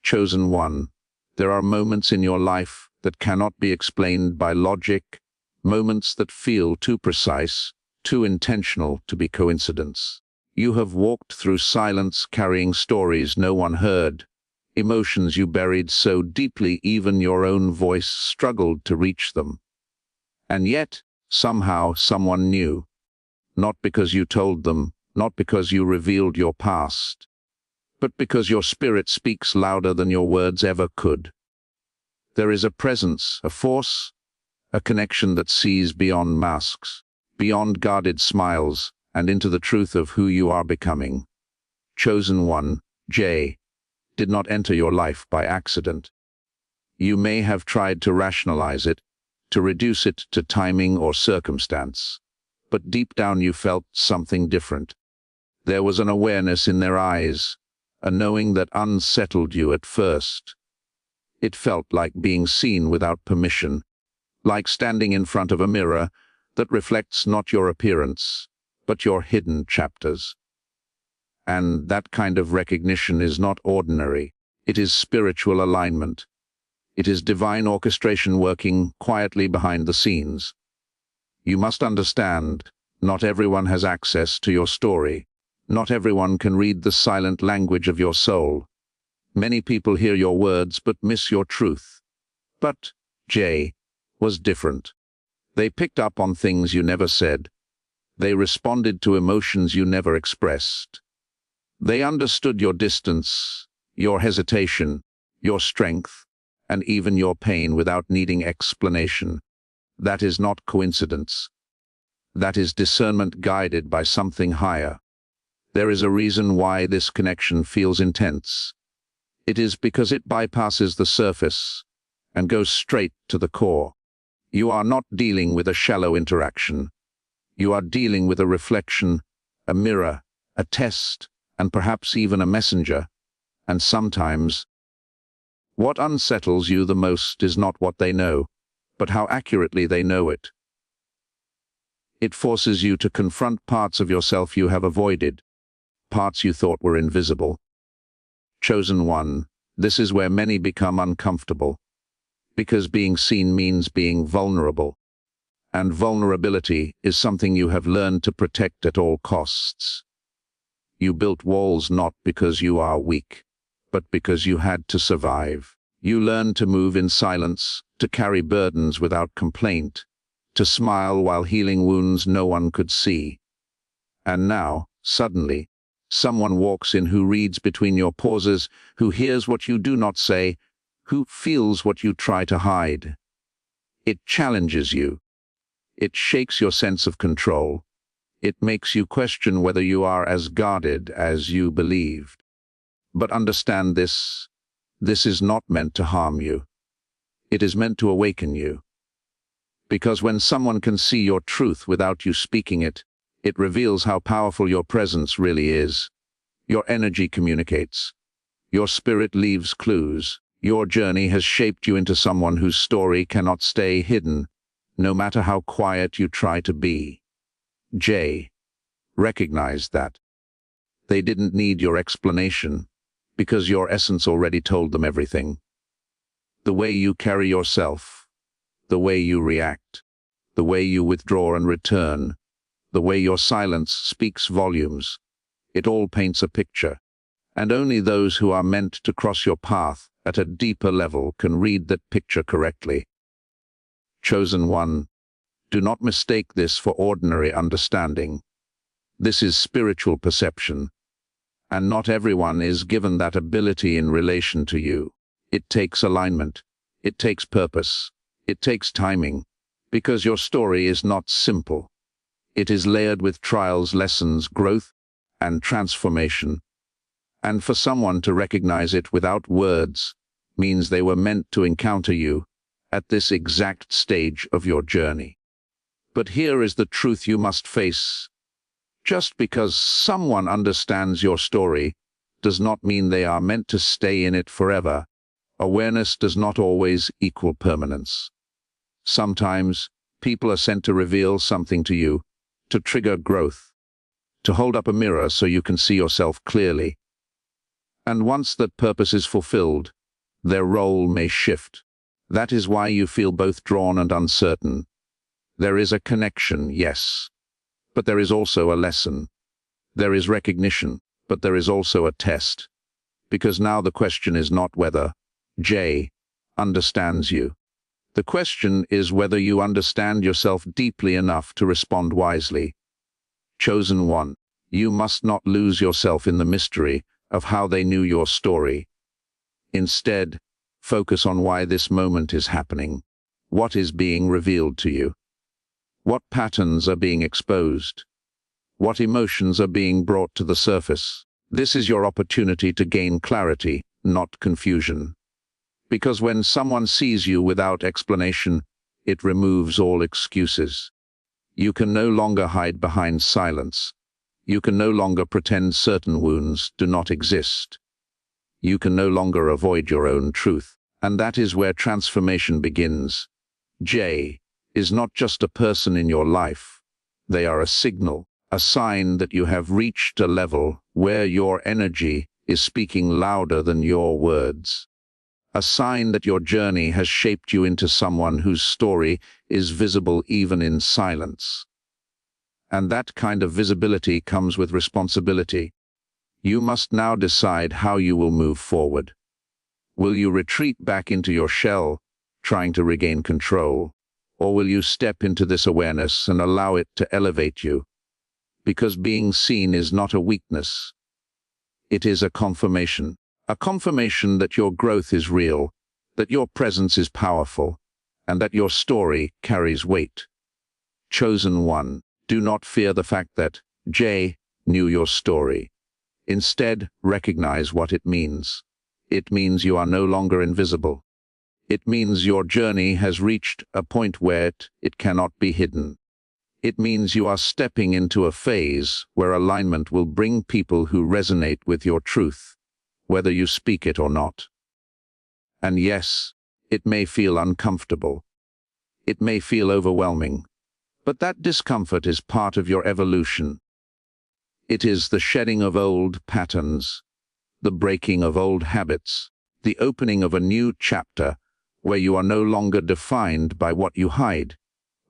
Chosen one, there are moments in your life that cannot be explained by logic, moments that feel too precise, too intentional to be coincidence. You have walked through silence carrying stories no one heard, emotions you buried so deeply even your own voice struggled to reach them. And yet, somehow, someone knew. Not because you told them, not because you revealed your past, but because your spirit speaks louder than your words ever could. There is a presence, a force, a connection that sees beyond masks, beyond guarded smiles, and into the truth of who you are becoming. Chosen one, Jay, did not enter your life by accident. You may have tried to rationalize it, to reduce it to timing or circumstance, but deep down you felt something different. There was an awareness in their eyes, a knowing that unsettled you at first. It felt like being seen without permission, like standing in front of a mirror that reflects not your appearance, but your hidden chapters. And that kind of recognition is not ordinary. It is spiritual alignment. It is divine orchestration working quietly behind the scenes. You must understand, not everyone has access to your story. Not everyone can read the silent language of your soul. Many people hear your words but miss your truth. But Jay was different. They picked up on things you never said. They responded to emotions you never expressed. They understood your distance, your hesitation, your strength, and even your pain without needing explanation. That is not coincidence. That is discernment guided by something higher. There is a reason why this connection feels intense. It is because it bypasses the surface and goes straight to the core. You are not dealing with a shallow interaction. You are dealing with a reflection, a mirror, a test, and perhaps even a messenger. And sometimes, what unsettles you the most is not what they know, but how accurately they know it. It forces you to confront parts of yourself you have avoided, parts you thought were invisible. Chosen one, this is where many become uncomfortable, because being seen means being vulnerable. And vulnerability is something you have learned to protect at all costs. You built walls not because you are weak, but because you had to survive. You learned to move in silence, to carry burdens without complaint, to smile while healing wounds no one could see. And now, suddenly, someone walks in who reads between your pauses, who hears what you do not say, who feels what you try to hide. It challenges you. It shakes your sense of control. It makes you question whether you are as guarded as you believed. But understand this is not meant to harm you. It is meant to awaken you. Because when someone can see your truth without you speaking it, it reveals how powerful your presence really is. Your energy communicates. Your spirit leaves clues. Your journey has shaped you into someone whose story cannot stay hidden, no matter how quiet you try to be. Jay recognized that. They didn't need your explanation, because your essence already told them everything. The way you carry yourself, the way you react, the way you withdraw and return, the way your silence speaks volumes. It all paints a picture, and only those who are meant to cross your path at a deeper level can read that picture correctly. Chosen one, do not mistake this for ordinary understanding. This is spiritual perception, and not everyone is given that ability in relation to you. It takes alignment, it takes purpose, it takes timing, because your story is not simple. It is layered with trials, lessons, growth, and transformation. And for someone to recognize it without words means they were meant to encounter you at this exact stage of your journey. But here is the truth you must face. Just because someone understands your story does not mean they are meant to stay in it forever. Awareness does not always equal permanence. Sometimes people are sent to reveal something to you, to trigger growth, to hold up a mirror so you can see yourself clearly. And once that purpose is fulfilled, Their role may shift. That is why you feel both drawn and uncertain. There is a connection, yes, but there is also a lesson. There is recognition, but there is also a test. Because now the question is not whether Jay understands you. The question is whether you understand yourself deeply enough to respond wisely. Chosen one, you must not lose yourself in the mystery of how they knew your story. Instead, focus on why this moment is happening. What is being revealed to you? What patterns are being exposed? What emotions are being brought to the surface? This is your opportunity to gain clarity, not confusion. Because when someone sees you without explanation, it removes all excuses. You can no longer hide behind silence. You can no longer pretend certain wounds do not exist. You can no longer avoid your own truth. And that is where transformation begins. Jay is not just a person in your life. They are a signal, a sign that you have reached a level where your energy is speaking louder than your words. A sign that your journey has shaped you into someone whose story is visible even in silence. And that kind of visibility comes with responsibility. You must now decide how you will move forward. Will you retreat back into your shell, trying to regain control? Or will you step into this awareness and allow it to elevate you? Because being seen is not a weakness. It is a confirmation that your growth is real, that your presence is powerful, and that your story carries weight. Chosen one, do not fear the fact that Jay knew your story. Instead, recognize what it means. It means you are no longer invisible. It means your journey has reached a point where it cannot be hidden. It means you are stepping into a phase where alignment will bring people who resonate with your truth, whether you speak it or not. And yes, it may feel uncomfortable. It may feel overwhelming. But that discomfort is part of your evolution. It is the shedding of old patterns, the breaking of old habits, the opening of a new chapter where you are no longer defined by what you hide,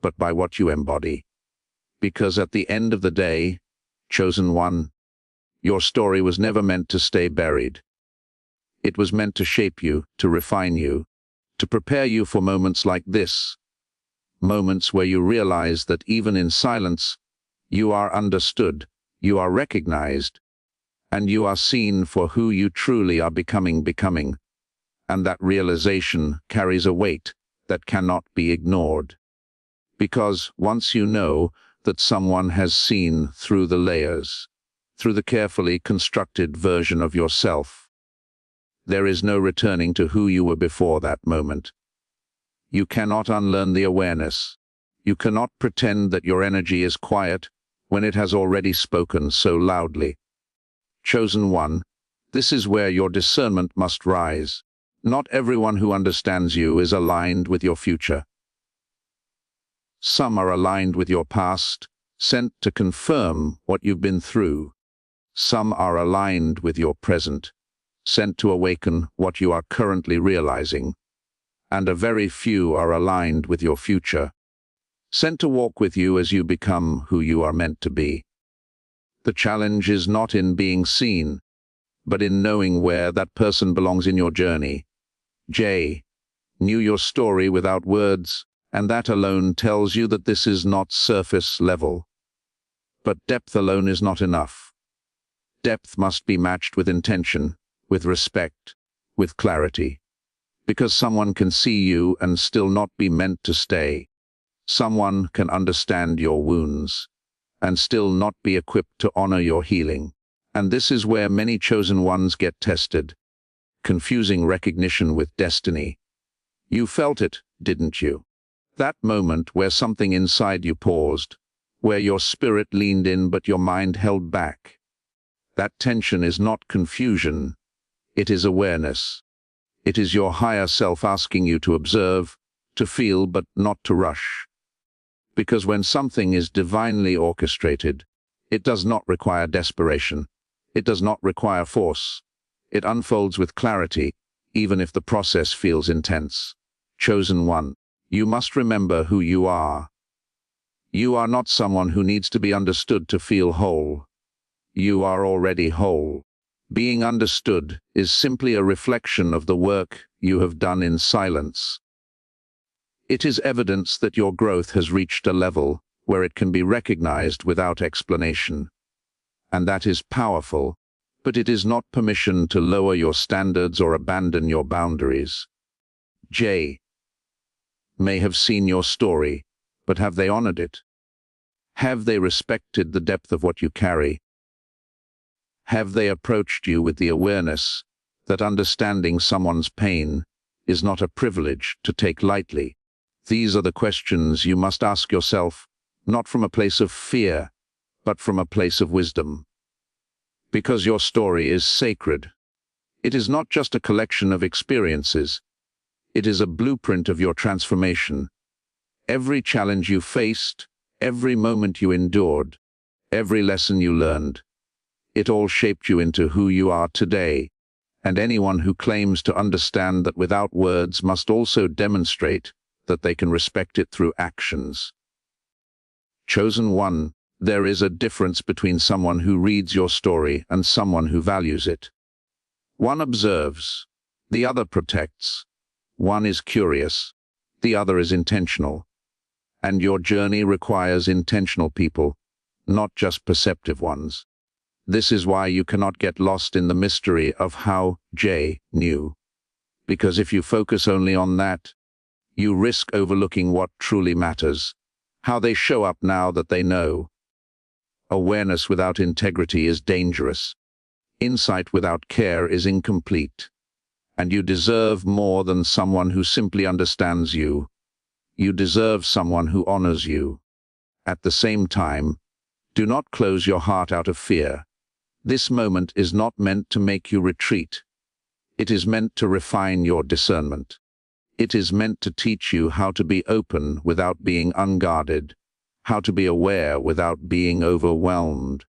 but by what you embody. Because at the end of the day, chosen one, your story was never meant to stay buried. It was meant to shape you, to refine you, to prepare you for moments like this, moments where you realize that even in silence, you are understood, you are recognized, and you are seen for who you truly are becoming. And that realization carries a weight that cannot be ignored. Because once you know that someone has seen through the layers, through the carefully constructed version of yourself, there is no returning to who you were before that moment. You cannot unlearn the awareness. You cannot pretend that your energy is quiet when it has already spoken so loudly. Chosen one, this is where your discernment must rise. Not everyone who understands you is aligned with your future. Some are aligned with your past, sent to confirm what you've been through. Some are aligned with your present, sent to awaken what you are currently realizing. And a very few are aligned with your future, sent to walk with you as you become who you are meant to be. The challenge is not in being seen, but in knowing where that person belongs in your journey. Jay knew your story without words, and that alone tells you that this is not surface level. But depth alone is not enough. Depth must be matched with intention, with respect, with clarity. Because someone can see you and still not be meant to stay. Someone can understand your wounds and still not be equipped to honor your healing. And this is where many chosen ones get tested, confusing recognition with destiny. You felt it, didn't you? That moment where something inside you paused, where your spirit leaned in but your mind held back. That tension is not confusion, it is awareness. It is your higher self asking you to observe, to feel, but not to rush. Because when something is divinely orchestrated, it does not require desperation. It does not require force. It unfolds with clarity, even if the process feels intense. Chosen one, you must remember who you are. You are not someone who needs to be understood to feel whole. You are already whole. Being understood is simply a reflection of the work you have done in silence. It is evidence that your growth has reached a level where it can be recognized without explanation. And that is powerful, but it is not permission to lower your standards or abandon your boundaries. J may have seen your story, but have they honored it? Have they respected the depth of what you carry? Have they approached you with the awareness that understanding someone's pain is not a privilege to take lightly? These are the questions you must ask yourself, not from a place of fear, but from a place of wisdom. Because your story is sacred. It is not just a collection of experiences. It is a blueprint of your transformation. Every challenge you faced, every moment you endured, every lesson you learned, it all shaped you into who you are today, and anyone who claims to understand that without words must also demonstrate that they can respect it through actions. Chosen one, there is a difference between someone who reads your story and someone who values it. One observes, the other protects. One is curious, the other is intentional. And your journey requires intentional people, not just perceptive ones. This is why you cannot get lost in the mystery of how J knew. Because if you focus only on that, you risk overlooking what truly matters, how they show up now that they know. Awareness without integrity is dangerous. Insight without care is incomplete. And you deserve more than someone who simply understands you. You deserve someone who honors you. At the same time, do not close your heart out of fear. This moment is not meant to make you retreat. It is meant to refine your discernment. It is meant to teach you how to be open without being unguarded, how to be aware without being overwhelmed,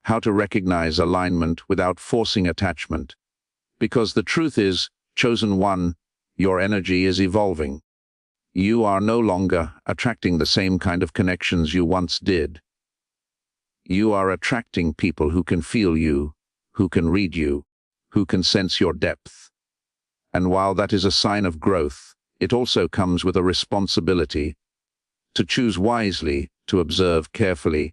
how to recognize alignment without forcing attachment. Because the truth is, chosen one, your energy is evolving. You are no longer attracting the same kind of connections you once did. You are attracting people who can feel you, who can read you, who can sense your depth. And while that is a sign of growth, it also comes with a responsibility to choose wisely, to observe carefully,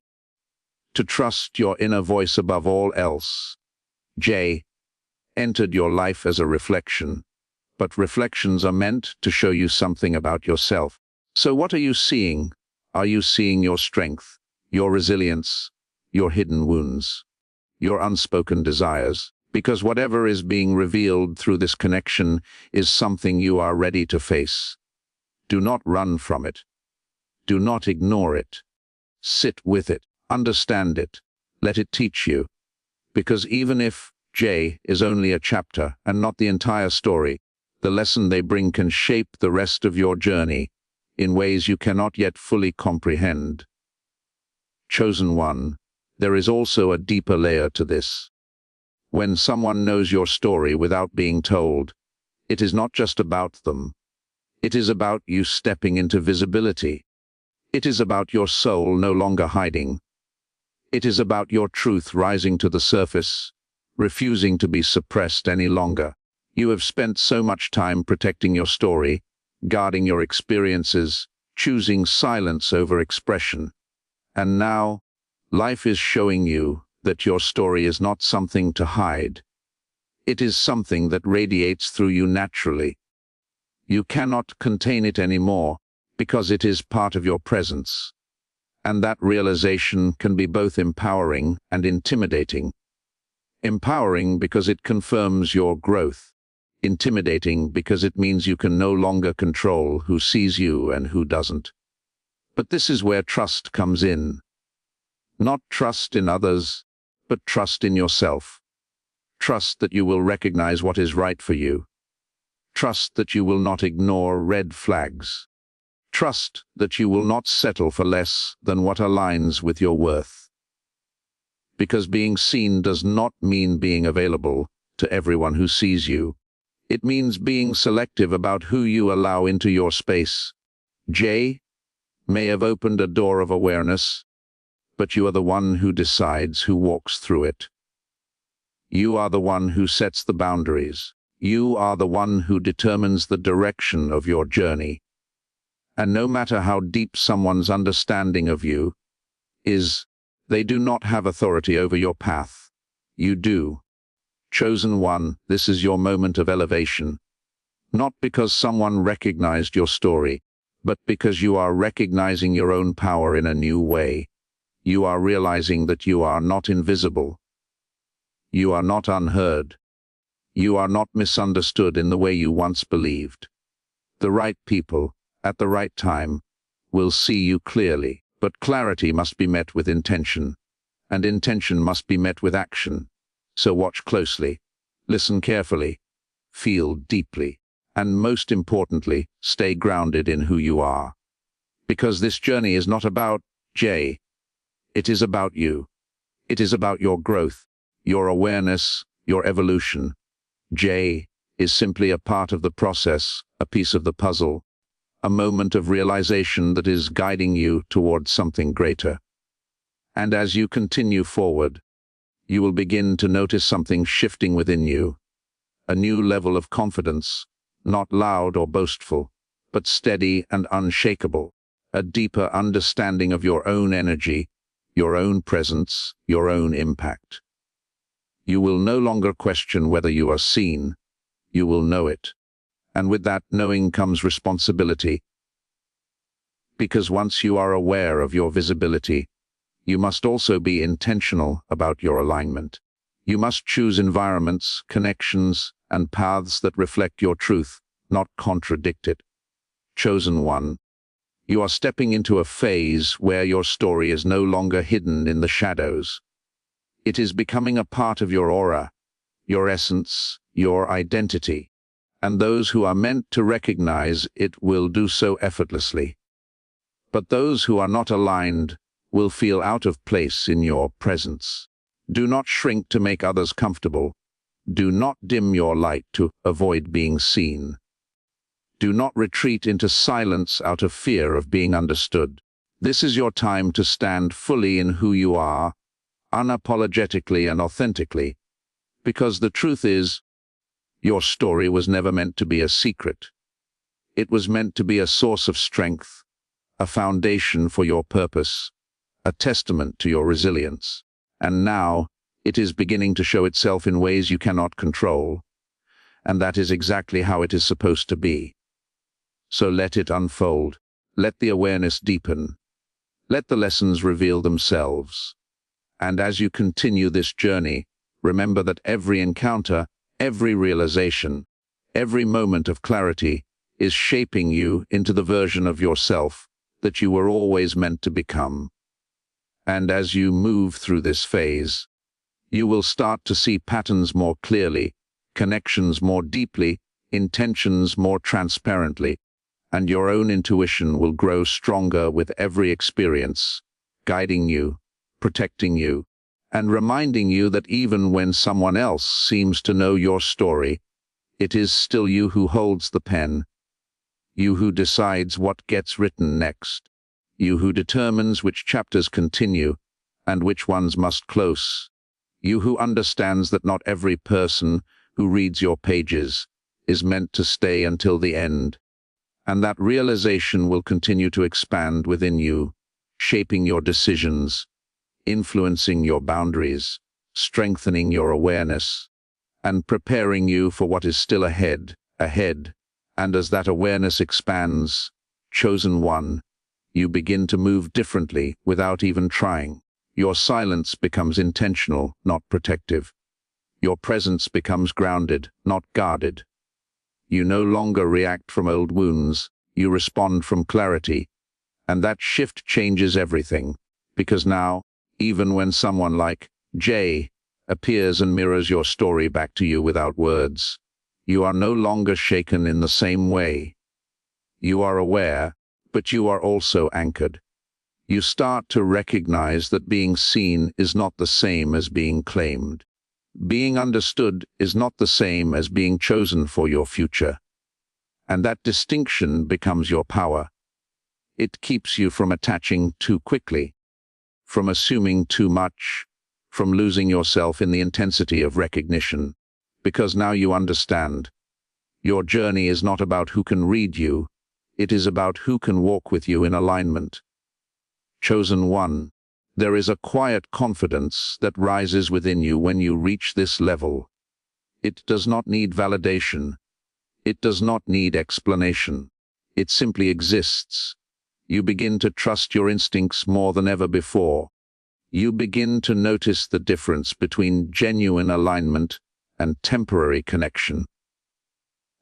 to trust your inner voice above all else. J entered your life as a reflection, but reflections are meant to show you something about yourself. So what are you seeing? Are you seeing your strength, your resilience, your hidden wounds, your unspoken desires? Because whatever is being revealed through this connection is something you are ready to face. Do not run from it. Do not ignore it. Sit with it. Understand it. Let it teach you. Because even if J is only a chapter and not the entire story, the lesson they bring can shape the rest of your journey in ways you cannot yet fully comprehend. Chosen one, there is also a deeper layer to this. When someone knows your story without being told, it is not just about them. It is about you stepping into visibility. It is about your soul no longer hiding. It is about your truth rising to the surface, refusing to be suppressed any longer. You have spent so much time protecting your story, guarding your experiences, choosing silence over expression. And now, life is showing you that your story is not something to hide. It is something that radiates through you naturally. You cannot contain it anymore because it is part of your presence. And that realization can be both empowering and intimidating. Empowering because it confirms your growth. Intimidating because it means you can no longer control who sees you and who doesn't. But this is where trust comes in. Not trust in others, but trust in yourself. Trust that you will recognize what is right for you. Trust that you will not ignore red flags. Trust that you will not settle for less than what aligns with your worth. Because being seen does not mean being available to everyone who sees you. It means being selective about who you allow into your space. J may have opened a door of awareness, but you are the one who decides who walks through it. You are the one who sets the boundaries. You are the one who determines the direction of your journey. And no matter how deep someone's understanding of you is, they do not have authority over your path. You do. Chosen one, this is your moment of elevation. Not because someone recognized your story, but because you are recognizing your own power in a new way. You are realizing that you are not invisible. You are not unheard. You are not misunderstood in the way you once believed. The right people, at the right time, will see you clearly, but clarity must be met with intention, and intention must be met with action. So watch closely, listen carefully, feel deeply, and most importantly, stay grounded in who you are. Because this journey is not about Jay. It is about you. It is about your growth, your awareness, your evolution. J is simply a part of the process, a piece of the puzzle, a moment of realization that is guiding you towards something greater. And as you continue forward, you will begin to notice something shifting within you, a new level of confidence, not loud or boastful, but steady and unshakable, a deeper understanding of your own energy, your own presence, your own impact. You will no longer question whether you are seen. You will know it. And with that knowing comes responsibility. Because once you are aware of your visibility, you must also be intentional about your alignment. You must choose environments, connections, and paths that reflect your truth, not contradict it. Chosen one, you are stepping into a phase where your story is no longer hidden in the shadows. It is becoming a part of your aura, your essence, your identity, and those who are meant to recognize it will do so effortlessly. But those who are not aligned will feel out of place in your presence. Do not shrink to make others comfortable. Do not dim your light to avoid being seen. Do not retreat into silence out of fear of being understood. This is your time to stand fully in who you are, unapologetically and authentically, because the truth is, your story was never meant to be a secret. It was meant to be a source of strength, a foundation for your purpose, a testament to your resilience. And now, it is beginning to show itself in ways you cannot control, and that is exactly how it is supposed to be. So let it unfold. Let the awareness deepen. Let the lessons reveal themselves. And as you continue this journey, remember that every encounter, every realization, every moment of clarity is shaping you into the version of yourself that you were always meant to become. And as you move through this phase, you will start to see patterns more clearly, connections more deeply, intentions more transparently, and your own intuition will grow stronger with every experience, guiding you, protecting you, and reminding you that even when someone else seems to know your story, it is still you who holds the pen, you who decides what gets written next, you who determines which chapters continue and which ones must close, you who understands that not every person who reads your pages is meant to stay until the end, and that realization will continue to expand within you, shaping your decisions, influencing your boundaries, strengthening your awareness, and preparing you for what is still ahead. And as that awareness expands, chosen one, you begin to move differently without even trying. Your silence becomes intentional, not protective. Your presence becomes grounded, not guarded. You no longer react from old wounds, you respond from clarity. And that shift changes everything, because now, even when someone like Jay appears and mirrors your story back to you without words, you are no longer shaken in the same way. You are aware, but you are also anchored. You start to recognize that being seen is not the same as being claimed. Being understood is not the same as being chosen for your future. And that distinction becomes your power. It keeps you from attaching too quickly, from assuming too much, from losing yourself in the intensity of recognition. Because now you understand. Your journey is not about who can read you, it is about who can walk with you in alignment. Chosen one, there is a quiet confidence that rises within you when you reach this level. It does not need validation. It does not need explanation. It simply exists. You begin to trust your instincts more than ever before. You begin to notice the difference between genuine alignment and temporary connection.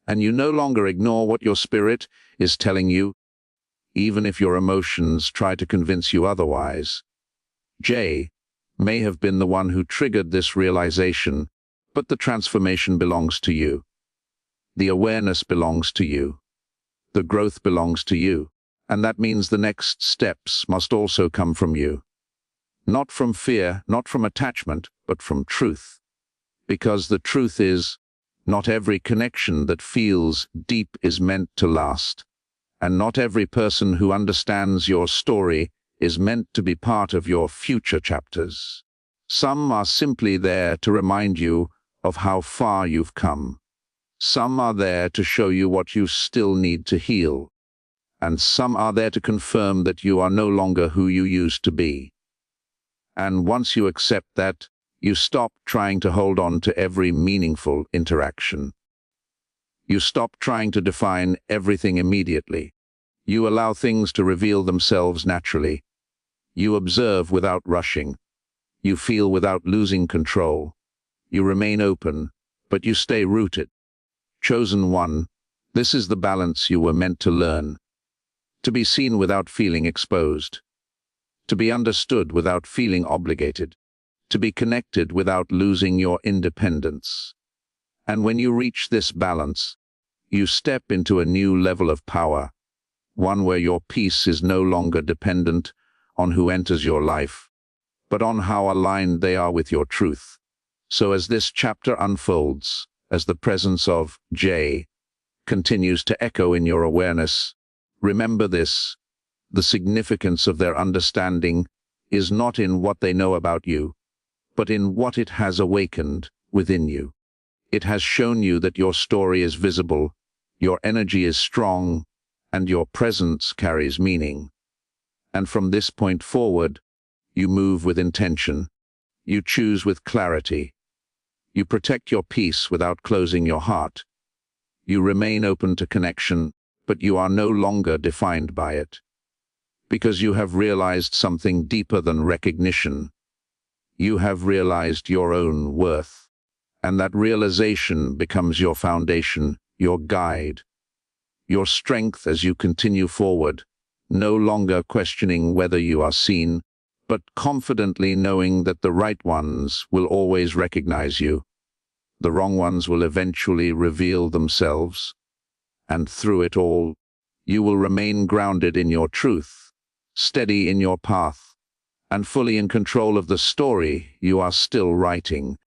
And you no longer ignore what your spirit is telling you, even if your emotions try to convince you otherwise. Jay may have been the one who triggered this realization, but the transformation belongs to you. The awareness belongs to you. The growth belongs to you. And that means the next steps must also come from you. Not from fear, not from attachment, but from truth. Because the truth is, not every connection that feels deep is meant to last. And not every person who understands your story is meant to be part of your future chapters. Some are simply there to remind you of how far you've come. Some are there to show you what you still need to heal. And some are there to confirm that you are no longer who you used to be. And once you accept that, you stop trying to hold on to every meaningful interaction. You stop trying to define everything immediately. You allow things to reveal themselves naturally. You observe without rushing. You feel without losing control. You remain open, but you stay rooted. Chosen one, this is the balance you were meant to learn. To be seen without feeling exposed. To be understood without feeling obligated. To be connected without losing your independence. And when you reach this balance, you step into a new level of power, one where your peace is no longer dependent on who enters your life, but on how aligned they are with your truth. So as this chapter unfolds, as the presence of Jay continues to echo in your awareness, remember this: the significance of their understanding is not in what they know about you, but in what it has awakened within you. It has shown you that your story is visible, your energy is strong, and your presence carries meaning. And from this point forward, you move with intention. You choose with clarity. You protect your peace without closing your heart. You remain open to connection, but you are no longer defined by it. Because you have realized something deeper than recognition. You have realized your own worth. And that realization becomes your foundation, your guide, your strength as you continue forward, no longer questioning whether you are seen, but confidently knowing that the right ones will always recognize you. The wrong ones will eventually reveal themselves. And through it all, you will remain grounded in your truth, steady in your path, and fully in control of the story you are still writing.